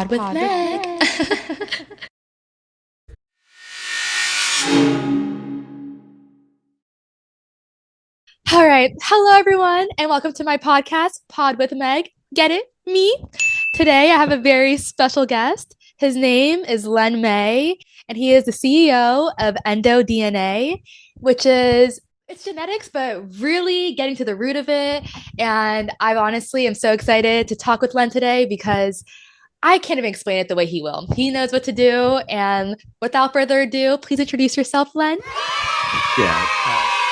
Pod with Meg. All right. Hello, everyone, and welcome to my podcast, Pod with Meg. Get it? Me. Today, I have a very special guest. His name is Len May, and he is the CEO of EndoDNA, which is it's genetics, but really getting to the root of it. And I honestly am so excited to talk with Len today because I can't even explain it the way he will. He knows what to do. And without further ado, please introduce yourself, Len. Yeah.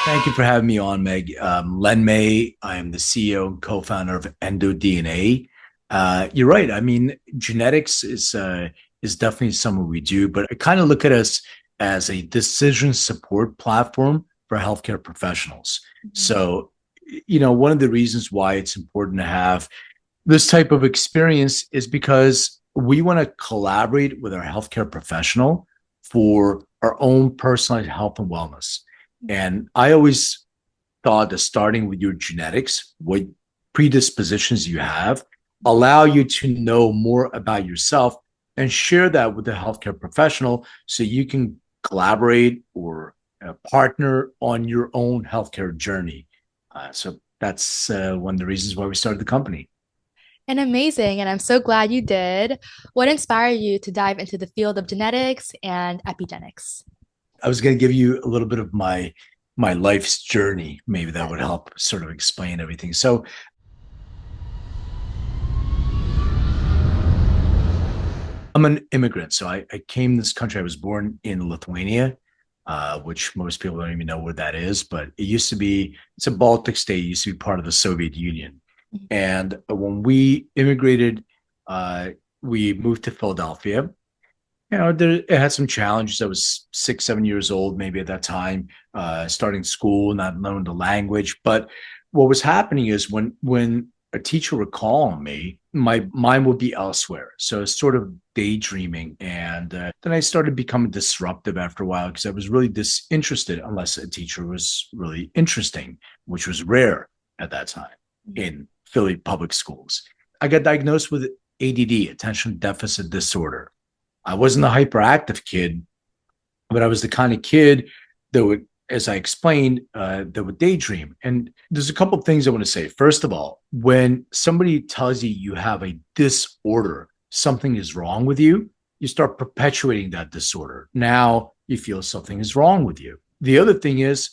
Thank you for having me on, Meg. Len May. I am the CEO and co-founder of EndoDNA. You're right. I mean, genetics is definitely something we do, but I kind of look at us as a decision support platform for healthcare professionals. So, one of the reasons why it's important to have this type of experience is because we want to collaborate with our healthcare professional for our own personalized health and wellness. And I always thought that starting with your genetics, what predispositions you have, allow you to know more about yourself and share that with the healthcare professional so you can collaborate or partner on your own healthcare journey. So that's one of the reasons why we started the company. And amazing. And I'm so glad you did. What inspired you to dive into the field of genetics and epigenetics? I was going to give you a little bit of my life's journey. Maybe that would help sort of explain everything. So I'm an immigrant. So I came to this country. I was born in Lithuania, which most people don't even know where that is. But it's a Baltic state. It used to be part of the Soviet Union. And when we immigrated, we moved to Philadelphia. It had some challenges. I was 6, 7 years old, maybe at that time, starting school, not knowing the language. But what was happening is when a teacher would call on me, my mind would be elsewhere. So I was sort of daydreaming. And then I started becoming disruptive after a while because I was really disinterested unless a teacher was really interesting, which was rare at that time in Philly public schools. I got diagnosed with ADD, attention deficit disorder. I wasn't a hyperactive kid, but I was the kind of kid that would, as I explained, that would daydream. And there's a couple of things I want to say. First of all, when somebody tells you you have a disorder, something is wrong with you, you start perpetuating that disorder. Now you feel something is wrong with you. The other thing is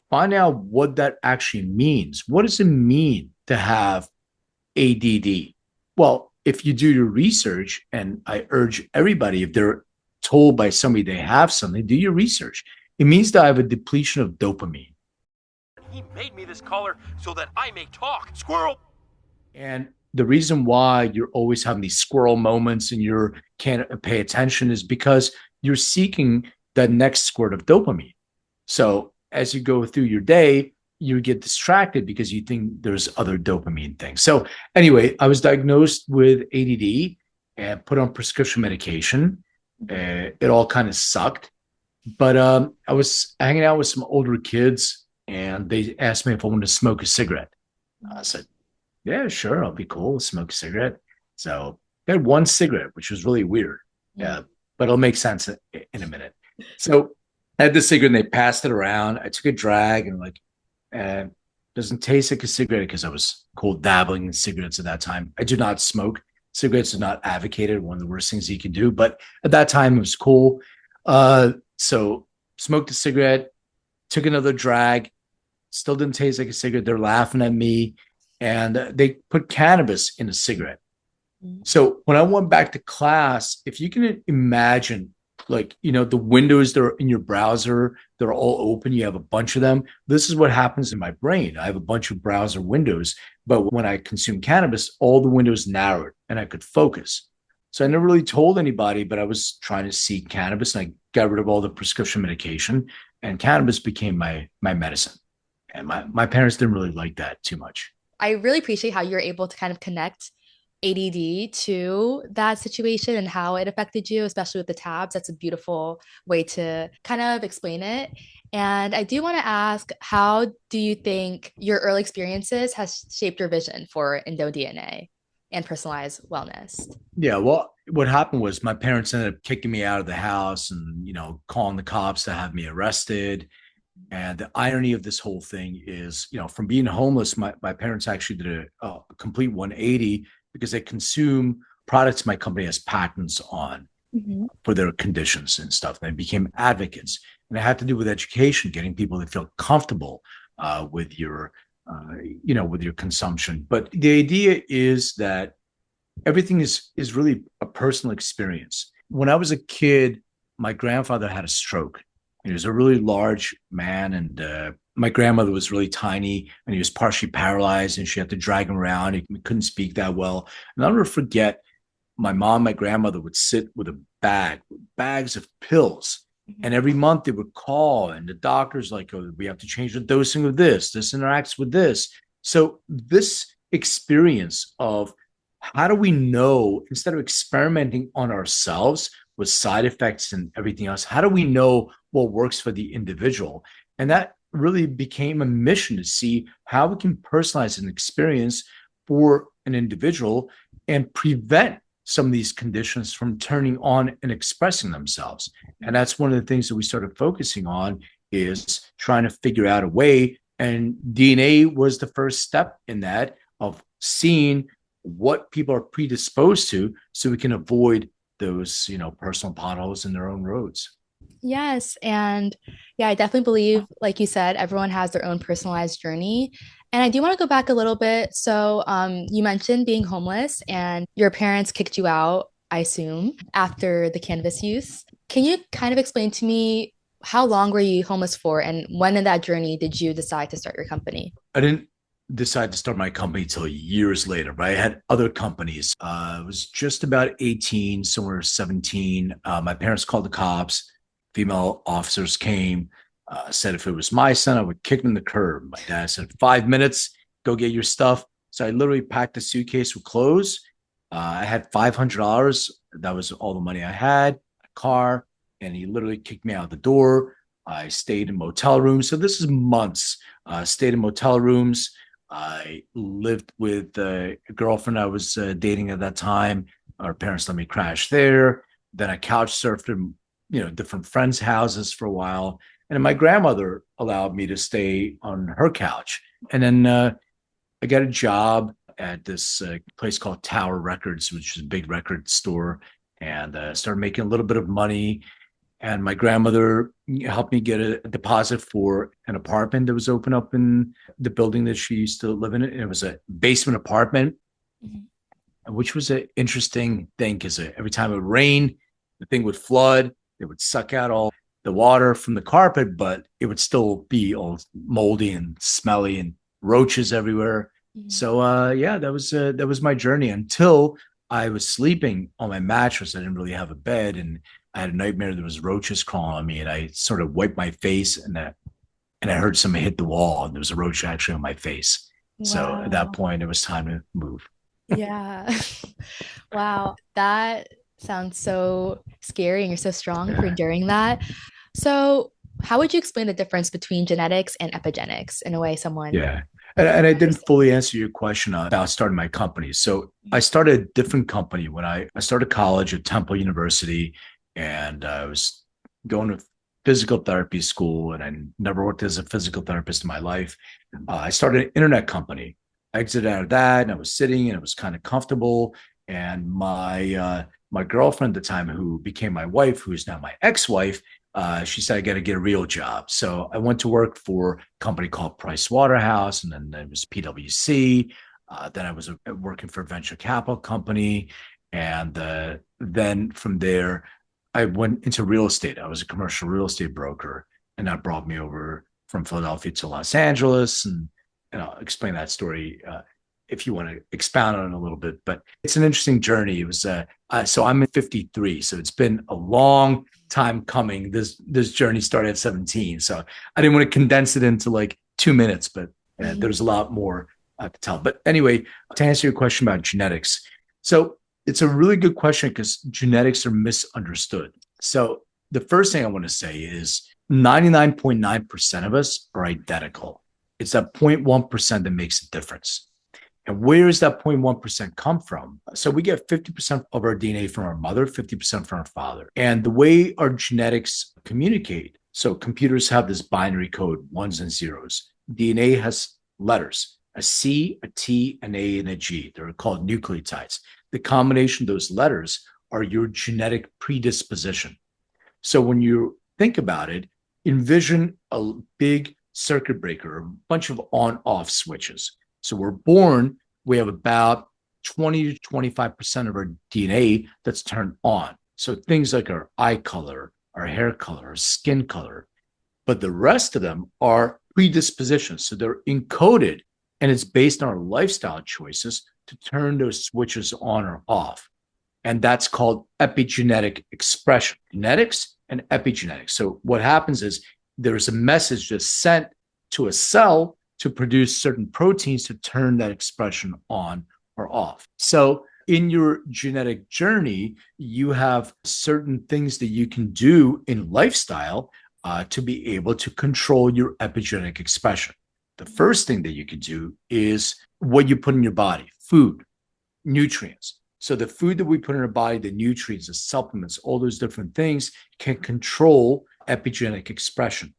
find out what that actually means. What does it mean to have ADD? Well, if you do your research, and I urge everybody, if they're told by somebody they have something, do your research. It means that I have a depletion of dopamine. He made me this collar so that I may talk. Squirrel! And the reason why you're always having these squirrel moments and you can't pay attention is because you're seeking that next squirt of dopamine. So as you go through your day, you get distracted because you think there's other dopamine things. So anyway, I was diagnosed with ADD and put on prescription medication. It all kind of sucked. But I was hanging out with some older kids and they asked me if I wanted to smoke a cigarette. I said, yeah, sure, I'll be cool. Smoke a cigarette. So I had one cigarette, which was really weird. Yeah, but it'll make sense in a minute. So I had the cigarette and they passed it around. I took a drag and doesn't taste like a cigarette because I was cool dabbling in cigarettes at that time. I do not smoke. Cigarettes are not advocated. One of the worst things you can do. But at that time, it was cool. So smoked a cigarette, took another drag, still didn't taste like a cigarette. They're laughing at me. And they put cannabis in a cigarette. So when I went back to class, if you can imagine, the windows that are in your browser, they're all open. You have a bunch of them. This is what happens in my brain. I have a bunch of browser windows, but when I consume cannabis, all the windows narrowed and I could focus. So I never really told anybody, but I was trying to seek cannabis and I got rid of all the prescription medication and cannabis became my medicine. And my parents didn't really like that too much. I really appreciate how you're able to kind of connect ADD to that situation and how it affected you, especially with the tabs. That's a beautiful way to kind of explain it. And I do want to ask, how do you think your early experiences has shaped your vision for EndoDNA and personalized wellness? Yeah, well, what happened was my parents ended up kicking me out of the house and, calling the cops to have me arrested. And the irony of this whole thing is, from being homeless, my parents actually did a complete 180 because they consume products my company has patents on Mm-hmm. for their conditions and stuff. And they became advocates. And it had to do with education, getting people to feel comfortable with with your consumption. But the idea is that everything is really a personal experience. When I was a kid, my grandfather had a stroke. He was a really large man, and my grandmother was really tiny, and he was partially paralyzed, and she had to drag him around. He couldn't speak that well. And I'll never forget, my grandmother would sit with bags of pills. And every month they would call, and the doctor's like, oh, we have to change the dosing of this. This interacts with this. So this experience of how do we know, instead of experimenting on ourselves with side effects and everything else, how do we know what works for the individual? And that really became a mission to see how we can personalize an experience for an individual and prevent some of these conditions from turning on and expressing themselves. And that's one of the things that we started focusing on, is trying to figure out a way. And DNA was the first step in that, of seeing what people are predisposed to so we can avoid those, personal potholes in their own roads. Yes. And yeah, I definitely believe, like you said, everyone has their own personalized journey. And I do want to go back a little bit. So, you mentioned being homeless and your parents kicked you out, I assume, after the cannabis use. Can you kind of explain to me how long were you homeless for, and when in that journey did you decide to start your company? I didn't decide to start my company till years later, but I had other companies. I was just about 18, somewhere 17. My parents called the cops. Female officers came, said if it was my son, I would kick him in the curb. My dad said, 5 minutes, go get your stuff. So I literally packed a suitcase with clothes. I had $500. That was all the money I had, a car, and he literally kicked me out the door. I stayed in motel rooms. So this is months. Stayed in motel rooms. I lived with a girlfriend I was dating at that time. Our parents let me crash there. Then I couch surfed in, different friends' houses for a while. And then my grandmother allowed me to stay on her couch. And then I got a job at this place called Tower Records, which is a big record store, and started making a little bit of money. And my grandmother helped me get a deposit for an apartment that was open up in the building that she used to live in. And it was a basement apartment, which was an interesting thing because every time it would rain, the thing would flood. It would suck out all the water from the carpet, but it would still be all moldy and smelly and roaches everywhere. So yeah, that was my journey until I was sleeping on my mattress. I didn't really have a bed, and I had a nightmare. There was roaches crawling on me, and I sort of wiped my face, and I heard somebody hit the wall, and there was a roach actually on my face. So at that Wow. point, it was time to move. Yeah. Wow. That sounds so scary, and you're so strong for Yeah. enduring that. So, how would you explain the difference between genetics and epigenetics in a way someone Yeah. And I didn't understands? fully answer your question about starting my company. So I started a different company when I started college at Temple University, and I was going to physical therapy school, and I never worked as a physical therapist in my life. I started an internet company. I exited out of that, and I was sitting, and it was kind of comfortable. And my girlfriend at the time, who became my wife, who is now my ex-wife, she said, I got to get a real job. So I went to work for a company called Price Waterhouse, and then it was PwC. Then I was working for a venture capital company. And then from there, I went into real estate. I was a commercial real estate broker, and that brought me over from Philadelphia to Los Angeles. And I'll explain that story if you want to expound on it a little bit. But it's an interesting journey. It was so I'm 53, so it's been a long time coming. This journey started at 17, so I didn't want to condense it into like 2 minutes, but there's a lot more to tell. But anyway, to answer your question about genetics, so it's a really good question because genetics are misunderstood. So the first thing I want to say is 99.9% of us are identical. It's that 0.1% that makes a difference. And where does that 0.1% come from? So we get 50% of our DNA from our mother, 50% from our father. And the way our genetics communicate, so computers have this binary code, ones and zeros. DNA has letters, a C, a T, an A, and a G. They're called nucleotides. The combination of those letters are your genetic predisposition. So when you think about it, envision a big circuit breaker, a bunch of on-off switches. So we're born, we have about 20 to 25% of our DNA that's turned on. So things like our eye color, our hair color, our skin color. But the rest of them are predispositions. So they're encoded, and it's based on our lifestyle choices to turn those switches on or off. And that's called epigenetic expression, genetics and epigenetics. So what happens is there's a message that's sent to a cell to produce certain proteins to turn that expression on or off. So in your genetic journey, you have certain things that you can do in lifestyle to be able to control your epigenetic expression. The first thing that you can do is what you put in your body, food, nutrients. So the food that we put in our body, the nutrients, the supplements, all those different things can control epigenetic expression.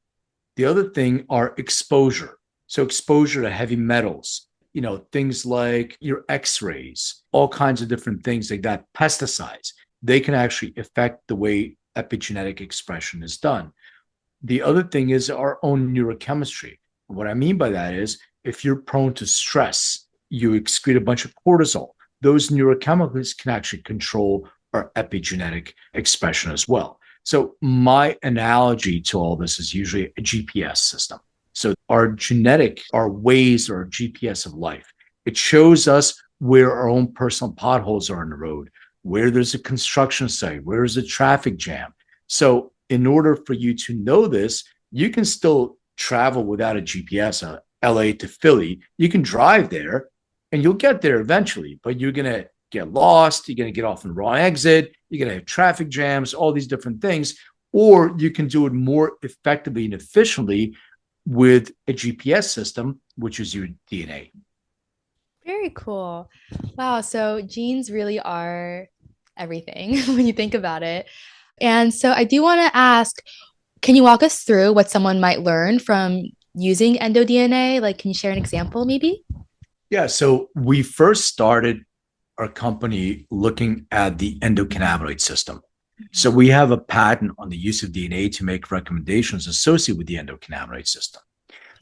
The other thing are exposure. So exposure to heavy metals, things like your x-rays, all kinds of different things like that, pesticides, they can actually affect the way epigenetic expression is done. The other thing is our own neurochemistry. What I mean by that is if you're prone to stress, you excrete a bunch of cortisol. Those neurochemicals can actually control our epigenetic expression as well. So my analogy to all this is usually a GPS system. So our ways are a GPS of life. It shows us where our own personal potholes are on the road, where there's a construction site, where there's a traffic jam. So in order for you to know this, you can still travel without a GPS, LA to Philly. You can drive there and you'll get there eventually, but you're going to get lost. You're going to get off on the wrong exit. You're going to have traffic jams, all these different things. Or you can do it more effectively and efficiently with a GPS system, which is your DNA. Very cool. Wow. So genes really are everything when you think about it. And so I do want to ask, can you walk us through what someone might learn from using EndoDNA? Like, can you share an example maybe? Yeah. So we first started our company looking at the endocannabinoid system. So we have a patent on the use of DNA to make recommendations associated with the endocannabinoid system.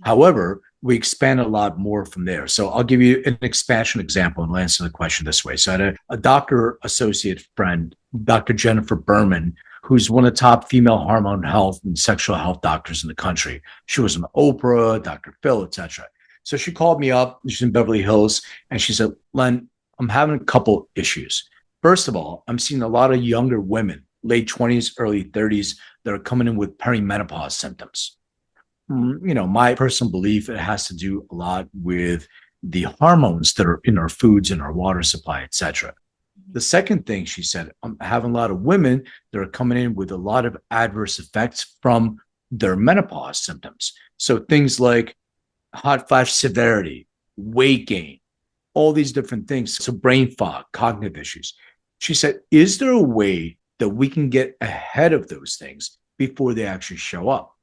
However, we expand a lot more from there. So I'll give you an expansion example and answer the question this way. So I had a doctor associate friend, Dr. Jennifer Berman, who's one of the top female hormone health and sexual health doctors in the country. She was on Oprah, Dr. Phil, etc. So she called me up. She's in Beverly Hills. And she said, Len, I'm having a couple issues. First of all, I'm seeing a lot of younger women, late 20s, early 30s, that are coming in with perimenopause symptoms. My personal belief, it has to do a lot with the hormones that are in our foods and our water supply, etc. The second thing she said, I'm having a lot of women that are coming in with a lot of adverse effects from their menopause symptoms. So things like hot flash severity, weight gain, all these different things. So brain fog, cognitive issues. She said, is there a way that we can get ahead of those things before they actually show up?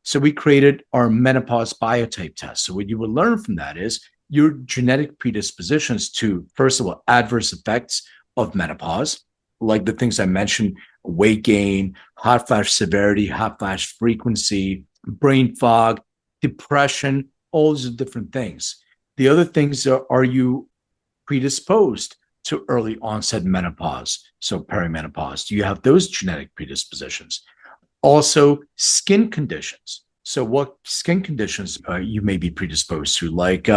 So we created our menopause biotype test. So what you will learn from that is your genetic predispositions to, first of all, adverse effects of menopause, like the things I mentioned, weight gain, hot flash severity, hot flash frequency, brain fog, depression, all these different things. The other things are you predisposed to early onset menopause, so perimenopause? Do you have those genetic predispositions? Also, skin conditions. So what skin conditions you may be predisposed to, like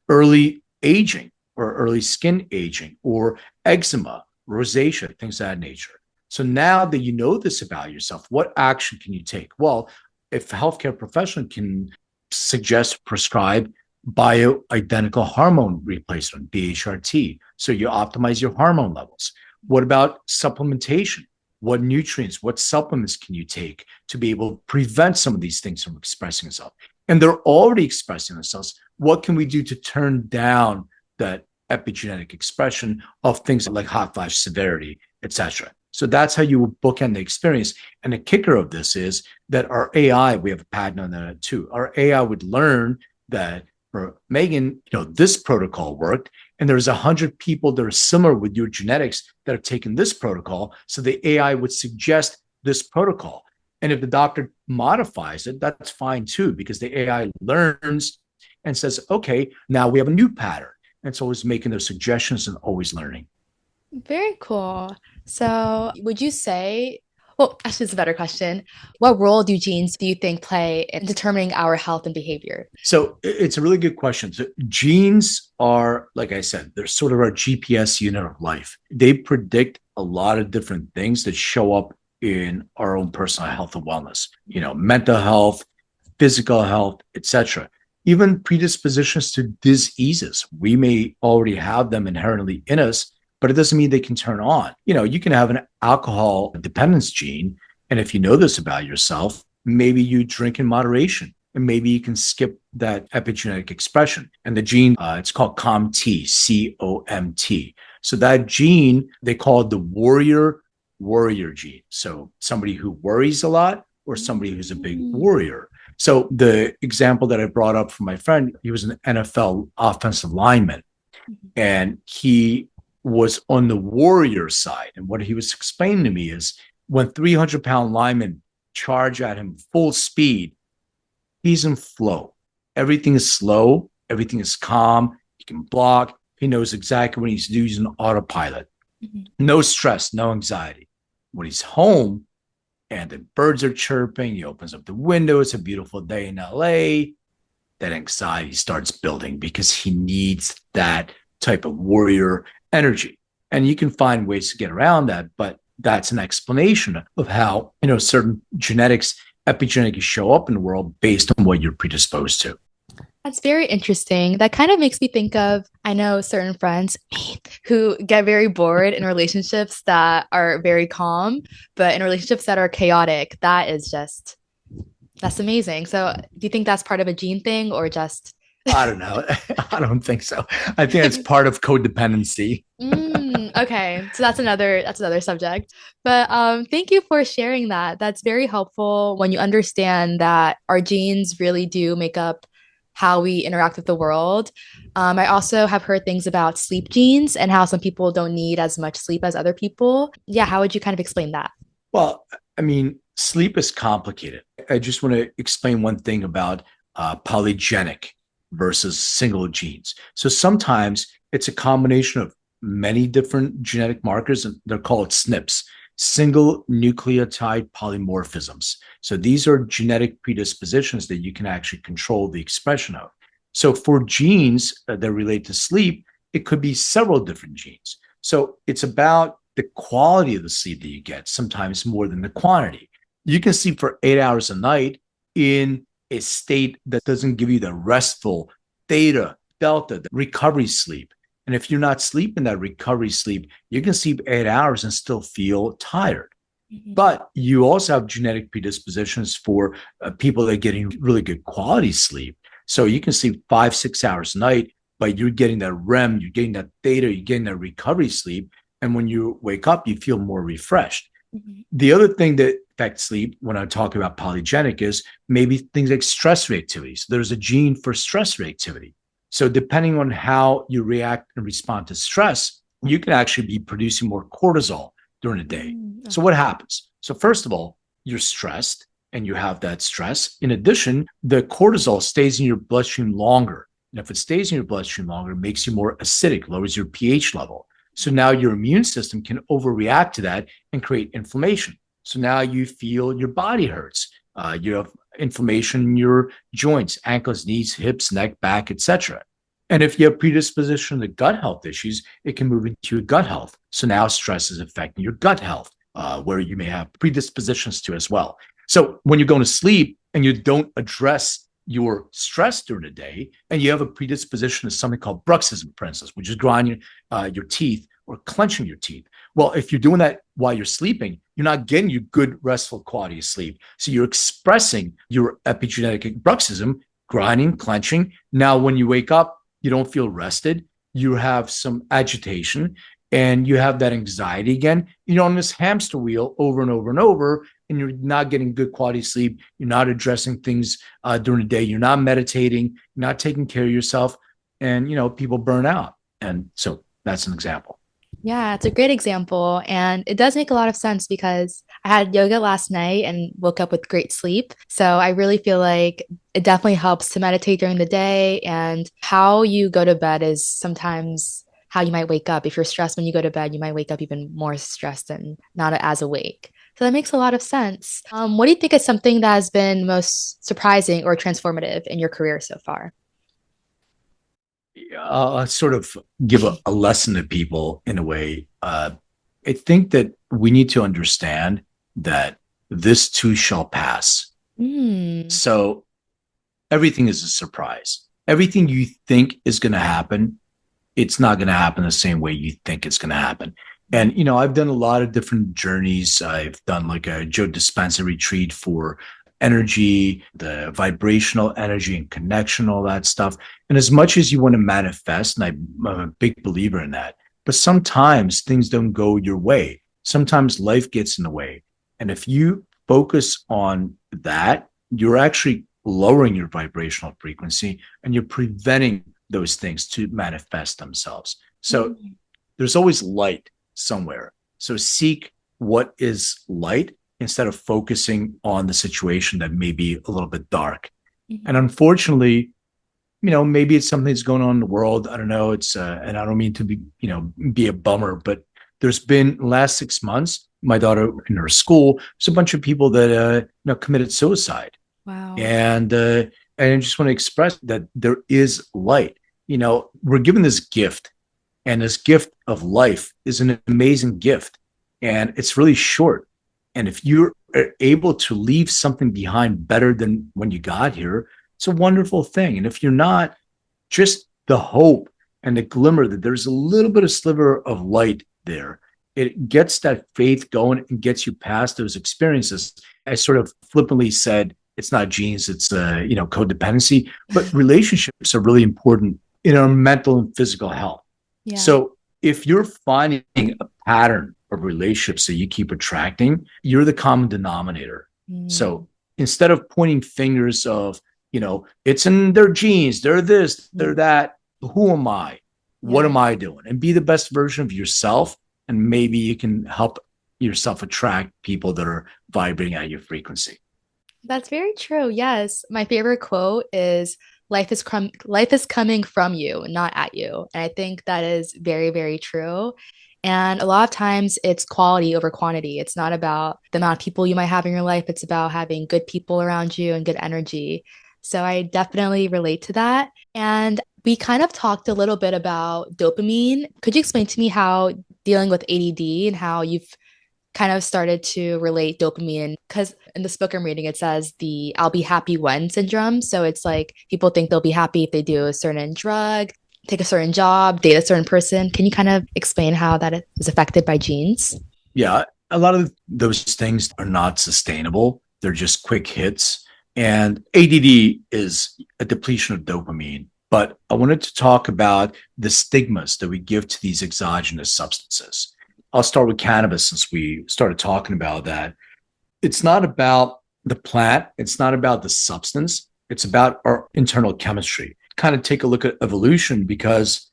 early aging or early skin aging or eczema, rosacea, things of that nature. So now that you know this about yourself, what action can you take? Well, if a healthcare professional can suggest, prescribe bioidentical hormone replacement, BHRT, so you optimize your hormone levels. What about supplementation? What nutrients, what supplements can you take to be able to prevent some of these things from expressing itself? And they're already expressing themselves. What can we do to turn down that epigenetic expression of things like hot flash severity, etc. So that's how you bookend the experience. And the kicker of this is that our AI, we have a patent on that too. Our AI would learn that for Meghane, this protocol worked, and there's 100 people that are similar with your genetics that have taken this protocol. So the AI would suggest this protocol. And if the doctor modifies it, that's fine too, because the AI learns and says, okay, now we have a new pattern. And it's always making those suggestions and always learning. Very cool. So, would you say, well, actually, it's a better question. What role do genes do you think play in determining our health and behavior? So it's a really good question. So genes are, like I said, they're sort of our GPS unit of life. They predict a lot of different things that show up in our own personal health and wellness, mental health, physical health, etc. Even predispositions to diseases. We may already have them inherently in us, but it doesn't mean they can turn on. You can have an alcohol dependence gene. And if you know this about yourself, maybe you drink in moderation and maybe you can skip that epigenetic expression. And the gene, it's called COMT, COMT. So that gene, they call it the warrior gene. So somebody who worries a lot or somebody who's a big warrior. So the example that I brought up from my friend, he was an NFL offensive lineman, and he was on the warrior side. And what he was explaining to me is when 300-pound linemen charge at him full speed, he's in flow. Everything is slow. Everything is calm. He can block. He knows exactly what he needs to do. He's an autopilot. No stress, no anxiety. When he's home and the birds are chirping, he opens up the window. It's a beautiful day in LA. That anxiety starts building because he needs that type of warrior energy. And you can find ways to get around that, but that's an explanation of how, certain genetics, epigenetics show up in the world based on what you're predisposed to. That's very interesting. That kind of makes me think of, I know certain friends, me, who get very bored in relationships that are very calm, but in relationships that are chaotic, that's amazing. So do you think that's part of a gene thing or just? I don't know. I don't think so. I think it's part of codependency. Okay, so that's another subject. But thank you for sharing that. That's very helpful when you understand that our genes really do make up how we interact with the world. I also have heard things about sleep genes and how some people don't need as much sleep as other people. Yeah, how would you kind of explain that? Well, I mean, sleep is complicated. I just want to explain one thing about polygenic versus single genes. So sometimes it's a combination of many different genetic markers, and they're called SNPs, single nucleotide polymorphisms. So these are genetic predispositions that you can actually control the expression of. So for genes that relate to sleep, it could be several different genes. So it's about the quality of the sleep that you get, sometimes more than the quantity. You can sleep for 8 hours a night in a state that doesn't give you the restful theta, delta, the recovery sleep. And if you're not sleeping that recovery sleep, you can sleep 8 hours and still feel tired. But you also have genetic predispositions for people that are getting really good quality sleep. So you can sleep 5-6 hours a night, but you're getting that REM, you're getting that theta, you're getting that recovery sleep. And when you wake up, you feel more refreshed. The other thing that affects sleep when I talk about polygenic is maybe things like stress reactivity. So there's a gene for stress reactivity. So depending on how you react and respond to stress, you can actually be producing more cortisol during the day. So what happens? So first of all, you're stressed and you have that stress. In addition, the cortisol stays in your bloodstream longer. And if it stays in your bloodstream longer, it makes you more acidic, lowers your pH level. So now your immune system can overreact to that and create inflammation. So now you feel your body hurts. You have inflammation in your joints, ankles, knees, hips, neck, back, etc. And if you have predisposition to gut health issues, it can move into your gut health. So now stress is affecting your gut health, where you may have predispositions to as well. So when you're going to sleep and you don't address your stress during the day, and you have a predisposition to something called bruxism, for instance, which is grinding your teeth or clenching your teeth. Well, if you're doing that while you're sleeping, you're not getting your good restful quality of sleep. So you're expressing your epigenetic bruxism, grinding, clenching. Now, when you wake up, you don't feel rested. you have some agitation and you have that anxiety again. You're on this hamster wheel over and over and over, and you're not getting good quality sleep. You're not addressing things during the day. You're not meditating, you're not taking care of yourself. And, people burn out. And so that's an example. Yeah, it's a great example. And it does make a lot of sense because I had yoga last night and woke up with great sleep. So I really feel like it definitely helps to meditate during the day. And how you go to bed is sometimes how you might wake up. If you're stressed when you go to bed, you might wake up even more stressed and not as awake. So that makes a lot of sense. What do you think is something that has been most surprising or transformative in your career so far? Sort of give a lesson to people in a way. I think that we need to understand that this too shall pass. Mm, So everything is a surprise. Everything you think is going to happen, it's not going to happen the same way you think it's going to happen. And, I've done a lot of different journeys. I've done like a Joe Dispenza retreat for energy, the vibrational energy and connection, all that stuff. And as much as you want to manifest, and I'm a big believer in that, but sometimes things don't go your way. Sometimes life gets in the way. And if you focus on that, you're actually lowering your vibrational frequency and you're preventing those things to manifest themselves. So there's always light somewhere. So seek what is light instead of focusing on the situation that may be a little bit dark. And unfortunately, maybe it's something that's going on in the world. I don't know. It's, and I don't mean to be a bummer, but there's been last 6 months, my daughter in her school, there's a bunch of people that, committed suicide. wow. And I just want to express that there is light. We're given this gift, and this gift of life is an amazing gift, and it's really short. And if you're able to leave something behind better than when you got here, it's a wonderful thing. And if you're not, just the hope and the glimmer that there's a little bit of sliver of light there, it gets that faith going and gets you past those experiences. I sort of flippantly said, it's not genes, it's codependency, but relationships are really important in our mental and physical health. Yeah. So if you're finding a pattern of relationships that you keep attracting, you're the common denominator. So instead of pointing fingers of, it's in their genes, they're this, they're that, who am I? What am I doing? And be the best version of yourself. And maybe you can help yourself attract people that are vibrating at your frequency. That's very true. Yes. My favorite quote is life is coming from you, not at you. And I think that is very, very true. And a lot of times it's quality over quantity. It's not about the amount of people you might have in your life. It's about having good people around you and good energy. So I definitely relate to that. And we kind of talked a little bit about dopamine. Could you explain to me how dealing with ADD and how you've kind of started to relate dopamine? Because in this book I'm reading, it says the I'll be happy when syndrome. So it's like people think they'll be happy if they do a certain drug, take a certain job, date a certain person. Can you kind of explain how that is affected by genes? Yeah, a lot of those things are not sustainable. They're just quick hits. And ADD is a depletion of dopamine. But I wanted to talk about the stigmas that we give to these exogenous substances. I'll start with cannabis since we started talking about that. It's not about the plant. It's not about the substance. It's about our internal chemistry. Kind of take a look at evolution, because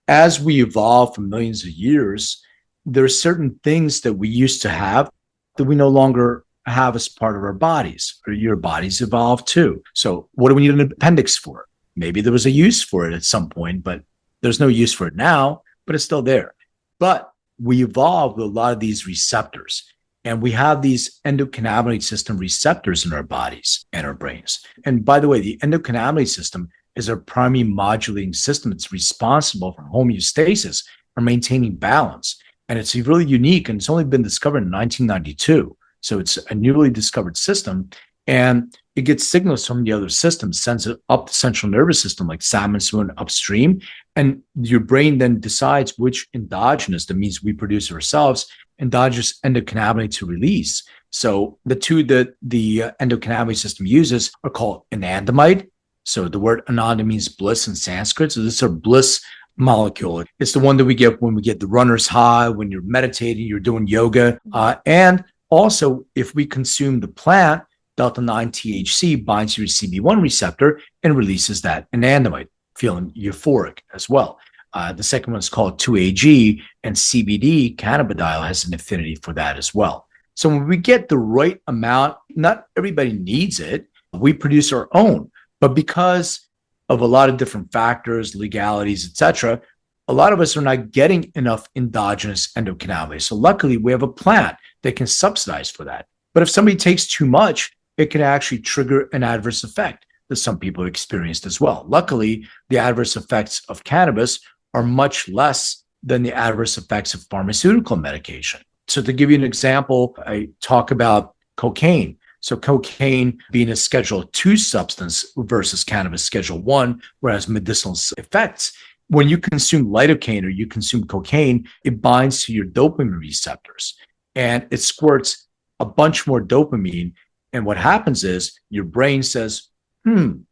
as we evolve for millions of years, there are certain things that we used to have that we no longer have as part of our bodies. Or your bodies evolve too. So what do we need an appendix for? Maybe there was a use for it at some point, but there's no use for it now, but it's still there. But we evolved with a lot of these receptors, and we have these endocannabinoid system receptors in our bodies and our brains. And by the way, the endocannabinoid system is our primary modulating system. It's responsible for homeostasis, for maintaining balance. And it's really unique, and it's only been discovered in 1992. So it's a newly discovered system, and it gets signals from the other systems, sends it up the central nervous system like salmon swimming upstream. And your brain then decides which endogenous, that means we produce ourselves, endogenous endocannabinoid to release. So the two that the endocannabinoid system uses are called anandamide. So the word ananda means bliss in Sanskrit. So these are bliss molecule. It's the one that we get when we get the runner's high, when you're meditating, you're doing yoga. And also, if we consume the plant, delta 9 THC binds to your CB1 receptor and releases that anandamide, feeling euphoric as well. The second one is called 2-AG, and CBD, cannabidiol, has an affinity for that as well. So when we get the right amount, not everybody needs it. We produce our own, but because of a lot of different factors, legalities, etc., a lot of us are not getting enough endogenous endocannabinoids. So luckily, we have a plant that can subsidize for that. But if somebody takes too much, it can actually trigger an adverse effect that some people have experienced as well. Luckily, the adverse effects of cannabis are much less than the adverse effects of pharmaceutical medication. So to give you an example, I talk about cocaine. So cocaine being a Schedule II substance versus cannabis Schedule I, whereas medicinal effects. When you consume lidocaine or you consume cocaine, it binds to your dopamine receptors and it squirts a bunch more dopamine. And what happens is your brain says, I'm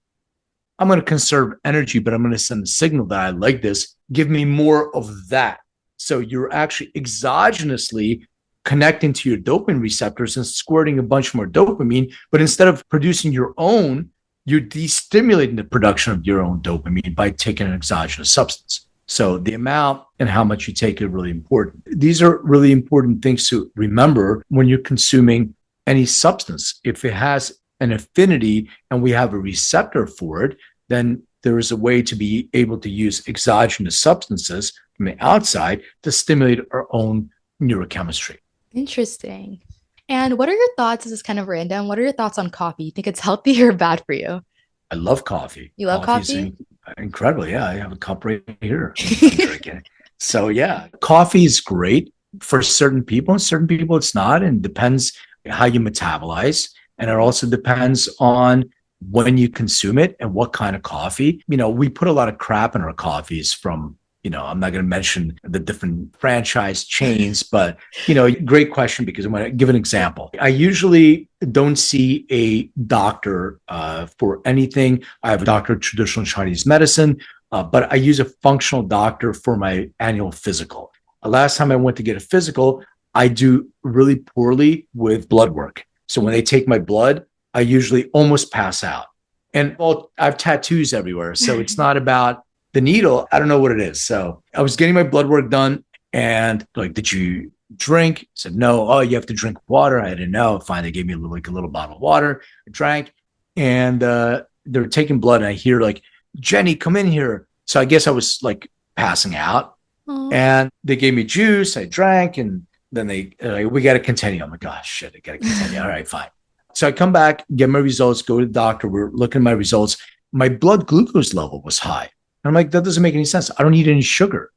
going to conserve energy, but I'm going to send a signal that I like this. Give me more of that. So you're actually exogenously connecting to your dopamine receptors and squirting a bunch more dopamine. But instead of producing your own, you're destimulating the production of your own dopamine by taking an exogenous substance. So the amount and how much you take are really important. These are really important things to remember when you're consuming any substance. If it has an affinity and we have a receptor for it, then there is a way to be able to use exogenous substances from the outside to stimulate our own neurochemistry. Interesting. And what are your thoughts? This is kind of random. What are your thoughts on coffee? You think it's healthy or bad for you? I love coffee. You love coffee? Incredible. Yeah, I have a cup right here. I'm drinking it. So yeah, coffee is great for certain people, and certain people it's not. And depends how you metabolize. And it also depends on when you consume it and what kind of coffee. We put a lot of crap in our coffees from, I'm not going to mention the different franchise chains, but, great question, because I'm going to give an example. I usually don't see a doctor for anything. I have a doctor of traditional Chinese medicine, but I use a functional doctor for my annual physical. Last time I went to get a physical, I do really poorly with blood work. So when they take my blood, I usually almost pass out. And I have tattoos everywhere. So it's not about the needle. I don't know what it is. So I was getting my blood work done and like, did you drink? I said, no. Oh, you have to drink water. I didn't know. Finally, they gave me a little bottle of water. I drank and they're taking blood. And I hear like, Jenny, come in here. So I guess I was like passing out. Aww. And they gave me juice. I drank and then we got to continue. I'm like, gosh, shit, I got to continue. All right, fine. So I come back, get my results, go to the doctor. We're looking at my results. My blood glucose level was high. And I'm like, that doesn't make any sense. I don't eat any sugar.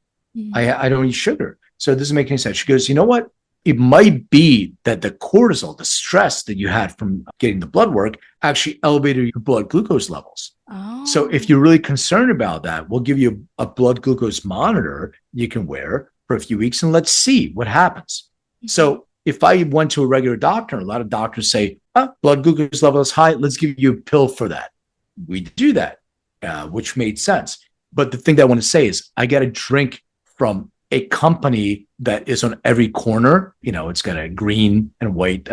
I don't eat sugar. So it doesn't make any sense. She goes, you know what? It might be that the cortisol, the stress that you had from getting the blood work actually elevated your blood glucose levels. Oh. So if you're really concerned about that, we'll give you a blood glucose monitor you can wear for a few weeks and let's see what happens. So if I went to a regular doctor, a lot of doctors say, blood glucose level is high. Let's give you a pill for that. We do that, which made sense. But the thing that I want to say is I got to drink from a company that is on every corner. It's got a green and white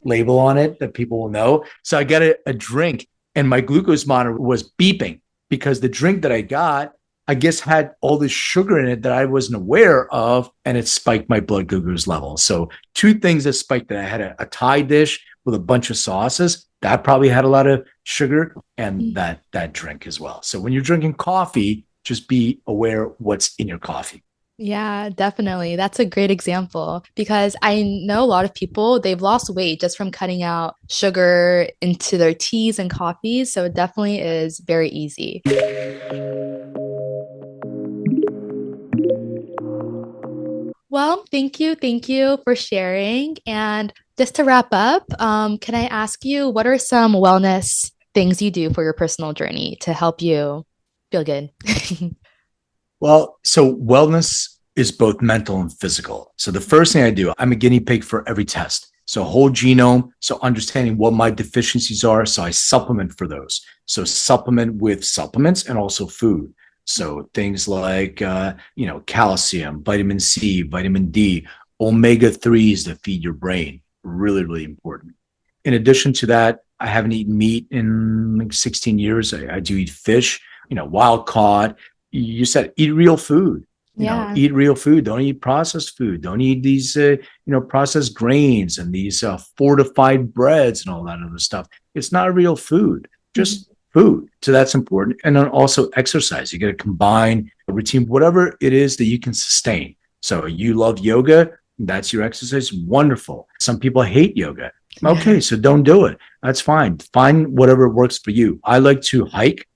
label on it that people will know. So I got a drink and my glucose monitor was beeping because the drink that I got, I guess, had all this sugar in it that I wasn't aware of, and it spiked my blood glucose level. So two things that spiked that. I had a Thai dish with a bunch of sauces. That probably had a lot of sugar, and that drink as well. So when you're drinking coffee, just be aware what's in your coffee. Yeah, definitely. That's a great example because I know a lot of people, they've lost weight just from cutting out sugar into their teas and coffees. So it definitely is very easy. Well, thank you for sharing. And just to wrap up, can I ask you, what are some wellness things you do for your personal journey to help you feel good? Well, so wellness is both mental and physical. So the first thing I do, I'm a guinea pig for every test. So whole genome, so understanding what my deficiencies are. So I supplement for those. So supplement with supplements and also food. So things like, calcium, vitamin C, vitamin D, omega 3s that feed your brain. Really, really important. In addition to that, I haven't eaten meat in like 16 years. I do eat fish, wild caught. You said eat real food. Yeah. Eat real food. Don't eat processed food. Don't eat these, processed grains and these fortified breads and all that other stuff. It's not real food, just food. So that's important. And then also exercise. You got to combine a routine, whatever it is that you can sustain. So you love yoga. That's your exercise. Wonderful. Some people hate yoga. Okay, so don't do it. That's fine. Find whatever works for you. I like to hike.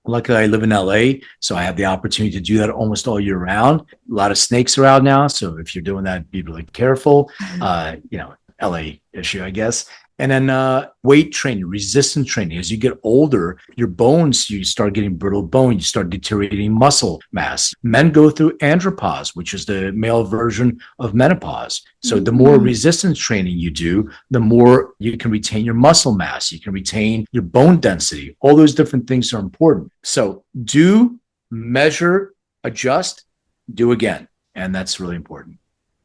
Luckily, I live in LA, so I have the opportunity to do that almost all year round. A lot of snakes are out now, so if you're doing that, be really careful. LA issue, I guess. And then weight training, resistance training. As you get older, your bones, you start getting brittle bone, you start deteriorating muscle mass. Men go through andropause, which is the male version of menopause. So the more resistance training you do, the more you can retain your muscle mass, you can retain your bone density. All those different things are important. So do, measure, adjust, do again. And that's really important.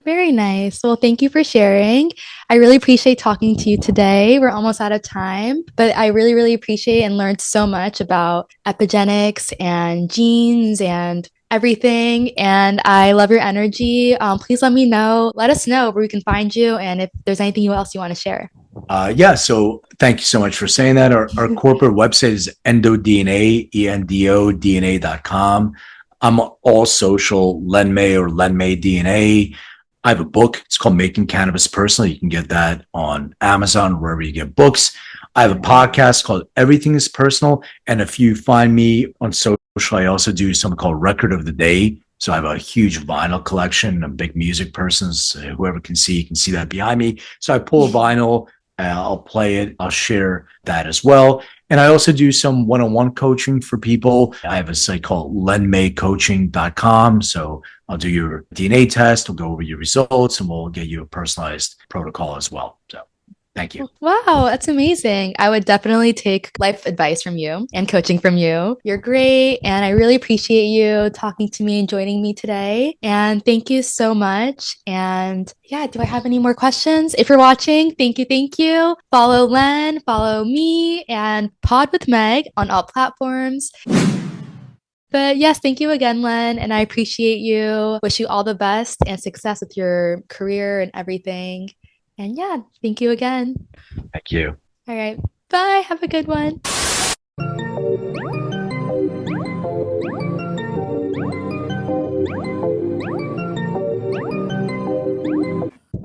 Very nice. Well, thank you for sharing. I really appreciate talking to you today. We're almost out of time, but I really, really appreciate and learned so much about epigenetics and genes and everything. And I love your energy. Please let us know where we can find you and if there's anything else you want to share. So thank you so much for saying that. Our corporate website is EndoDNA, ENDODNA.com. I'm all social, Len May or Len May DNA. I have a book. It's called Making Cannabis Personal. You can get that on Amazon, wherever you get books. I have a podcast called Everything is Personal. And if you find me on social, I also do something called Record of the Day. So I have a huge vinyl collection. I'm a big music person. So whoever can see, you can see that behind me. So I pull a vinyl, I'll play it. I'll share that as well. And I also do some one-on-one coaching for people. I have a site called lenmaycoaching.com. So I'll do your DNA test. We'll go over your results and we'll get you a personalized protocol as well. So thank you. Wow, that's amazing. I would definitely take life advice from you and coaching from you. You're great. And I really appreciate you talking to me and joining me today. And thank you so much. And yeah, do I have any more questions? If you're watching, thank you. Thank you. Follow Len, follow me, and Pod with Meg on all platforms. But yes, thank you again, Len. And I appreciate you. Wish you all the best and success with your career and everything. And yeah, thank you again. Thank you. All right. Bye. Have a good one.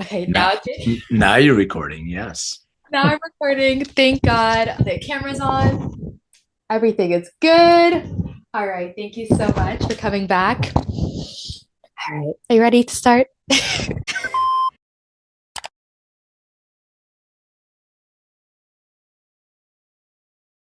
Okay, Now you're recording. Yes. now I'm recording. Thank God. The camera's on. Everything is good. All right. Thank you so much for coming back. All right. Are you ready to start?